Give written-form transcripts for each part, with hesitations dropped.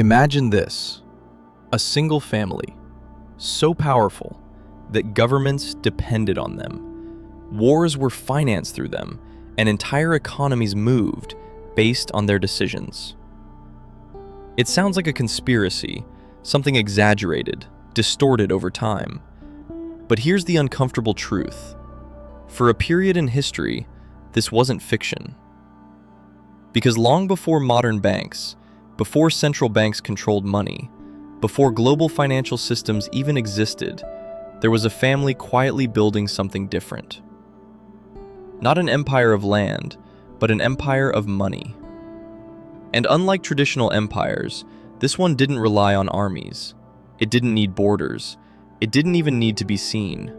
Imagine this, a single family, so powerful that governments depended on them. Wars were financed through them, and entire economies moved based on their decisions. It sounds like a conspiracy, something exaggerated, distorted over time. But here's the uncomfortable truth. For a period in history, this wasn't fiction. Because long before modern banks, before central banks controlled money, before global financial systems even existed, there was a family quietly building something different. Not an empire of land, but an empire of money. And unlike traditional empires, this one didn't rely on armies. It didn't need borders. It didn't even need to be seen.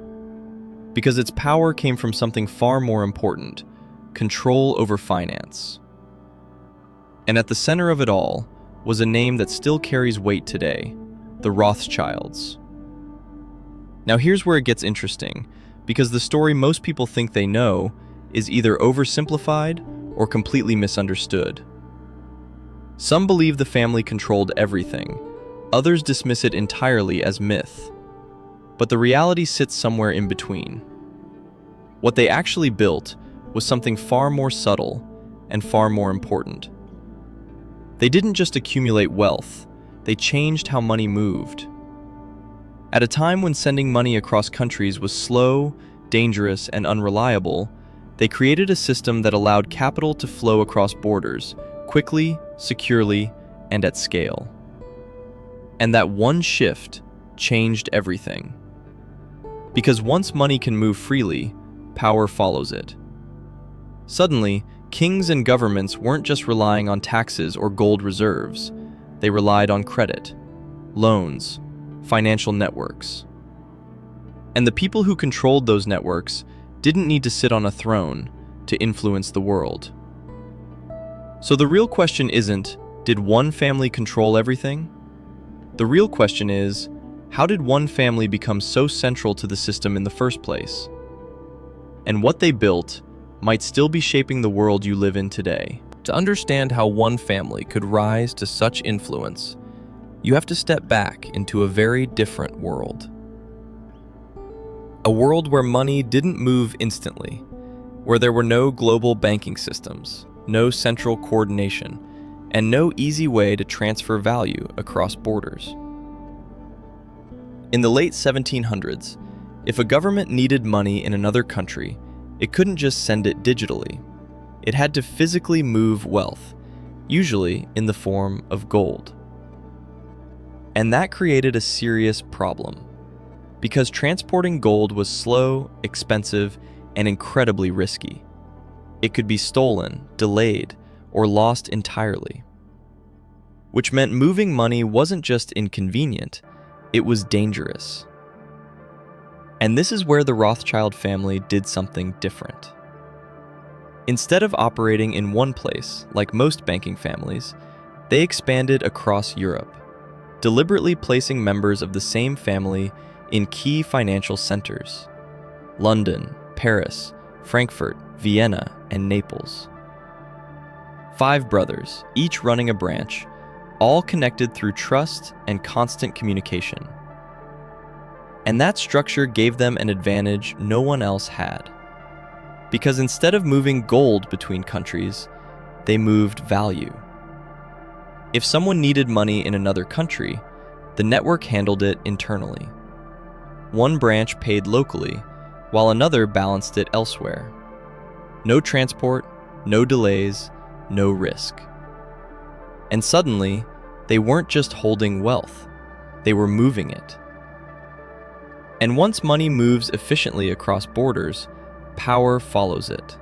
Because its power came from something far more important: control over finance. And at the center of it all was a name that still carries weight today: the Rothschilds. Now here's where it gets interesting, because the story most people think they know is either oversimplified or completely misunderstood. Some believe the family controlled everything, others dismiss it entirely as myth. But the reality sits somewhere in between. What they actually built was something far more subtle and far more important. They didn't just accumulate wealth, they changed how money moved. At a time when sending money across countries was slow, dangerous, and unreliable, they created a system that allowed capital to flow across borders, quickly, securely, and at scale. And that one shift changed everything. Because once money can move freely, power follows it. Suddenly, kings and governments weren't just relying on taxes or gold reserves. They relied on credit, loans, financial networks. And the people who controlled those networks didn't need to sit on a throne to influence the world. So the real question isn't, did one family control everything? The real question is, how did one family become so central to the system in the first place? And what they built might still be shaping the world you live in today. To understand how one family could rise to such influence, you have to step back into a very different world. A world where money didn't move instantly, where there were no global banking systems, no central coordination, and no easy way to transfer value across borders. In the late 1700s, if a government needed money in another country, it couldn't just send it digitally. It had to physically move wealth, usually in the form of gold. And that created a serious problem, because transporting gold was slow, expensive, and incredibly risky. It could be stolen, delayed, or lost entirely. Which meant moving money wasn't just inconvenient, it was dangerous. And this is where the Rothschild family did something different. Instead of operating in one place, like most banking families, they expanded across Europe, deliberately placing members of the same family in key financial centers: London, Paris, Frankfurt, Vienna, and Naples. 5 brothers, each running a branch, all connected through trust and constant communication. And that structure gave them an advantage no one else had. Because instead of moving gold between countries, they moved value. If someone needed money in another country, the network handled it internally. One branch paid locally, while another balanced it elsewhere. No transport, no delays, no risk. And suddenly, they weren't just holding wealth, they were moving it. And once money moves efficiently across borders, power follows it.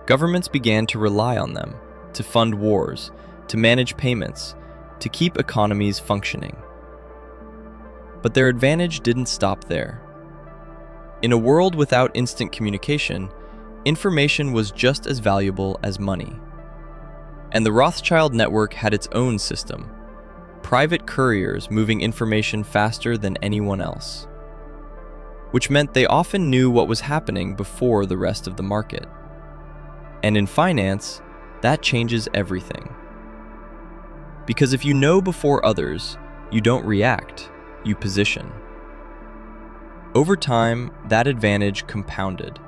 Governments began to rely on them, to fund wars, to manage payments, to keep economies functioning. But their advantage didn't stop there. In a world without instant communication, information was just as valuable as money. And the Rothschild network had its own system: private couriers moving information faster than anyone else. Which meant they often knew what was happening before the rest of the market. And in finance, that changes everything. Because if you know before others, you don't react, you position. Over time, that advantage compounded.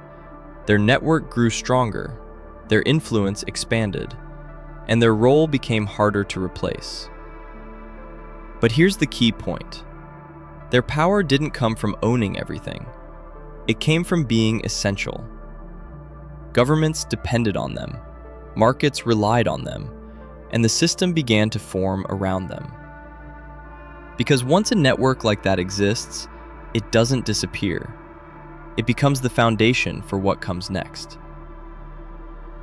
Their network grew stronger, their influence expanded, and their role became harder to replace. But here's the key point. Their power didn't come from owning everything. It came from being essential. Governments depended on them, markets relied on them, and the system began to form around them. Because once a network like that exists, it doesn't disappear. It becomes the foundation for what comes next.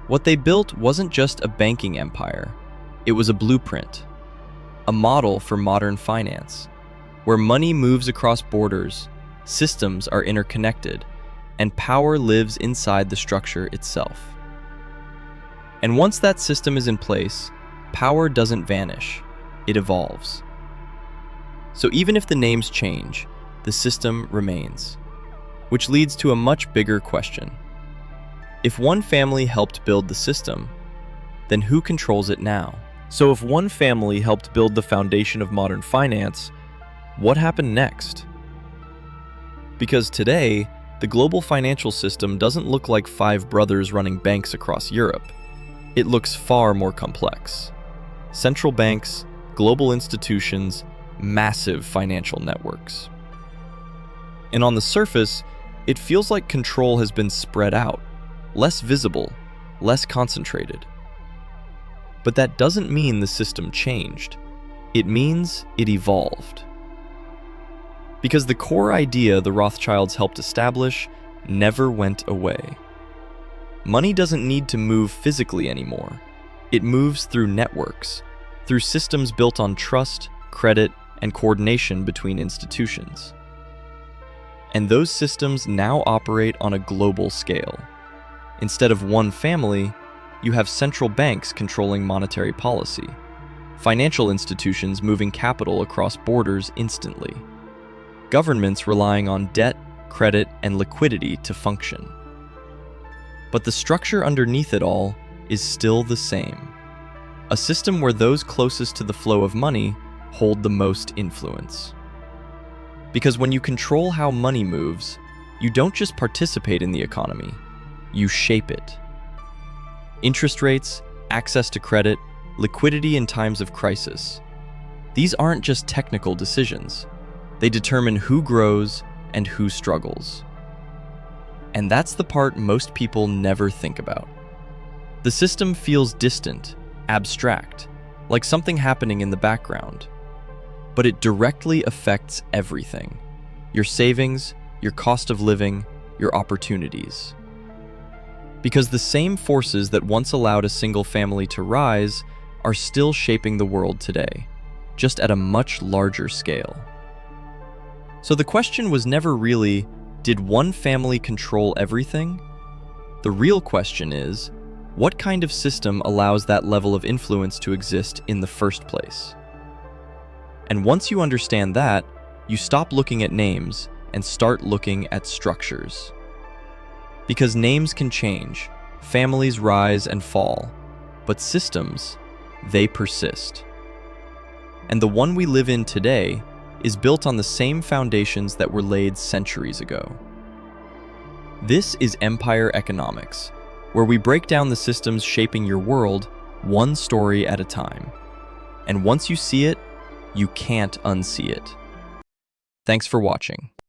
What they built wasn't just a banking empire, it was a blueprint, a model for modern finance, where money moves across borders, systems are interconnected, and power lives inside the structure itself. And once that system is in place, power doesn't vanish, it evolves. So even if the names change, the system remains. Which leads to a much bigger question. If one family helped build the system, then who controls it now? So if one family helped build the foundation of modern finance, what happened next? Because today, the global financial system doesn't look like five brothers running banks across Europe. It looks far more complex. Central banks, global institutions, massive financial networks. And on the surface, it feels like control has been spread out, less visible, less concentrated. But that doesn't mean the system changed. It means it evolved. Because the core idea the Rothschilds helped establish never went away. Money doesn't need to move physically anymore. It moves through networks, through systems built on trust, credit, and coordination between institutions. And those systems now operate on a global scale. Instead of one family, you have central banks controlling monetary policy, financial institutions moving capital across borders instantly, governments relying on debt, credit, and liquidity to function. But the structure underneath it all is still the same. A system where those closest to the flow of money hold the most influence. Because when you control how money moves, you don't just participate in the economy, you shape it. Interest rates, access to credit, liquidity in times of crisis. These aren't just technical decisions. They determine who grows and who struggles. And that's the part most people never think about. The system feels distant, abstract, like something happening in the background. But it directly affects everything. Your savings, your cost of living, your opportunities. Because the same forces that once allowed a single family to rise are still shaping the world today, just at a much larger scale. So the question was never really, did one family control everything? The real question is, what kind of system allows that level of influence to exist in the first place? And once you understand that, you stop looking at names and start looking at structures. Because names can change, families rise and fall, but systems, they persist. And the one we live in today is built on the same foundations that were laid centuries ago. This is Empire Economics, where we break down the systems shaping your world one story at a time. And once you see it, you can't unsee it. Thanks for watching.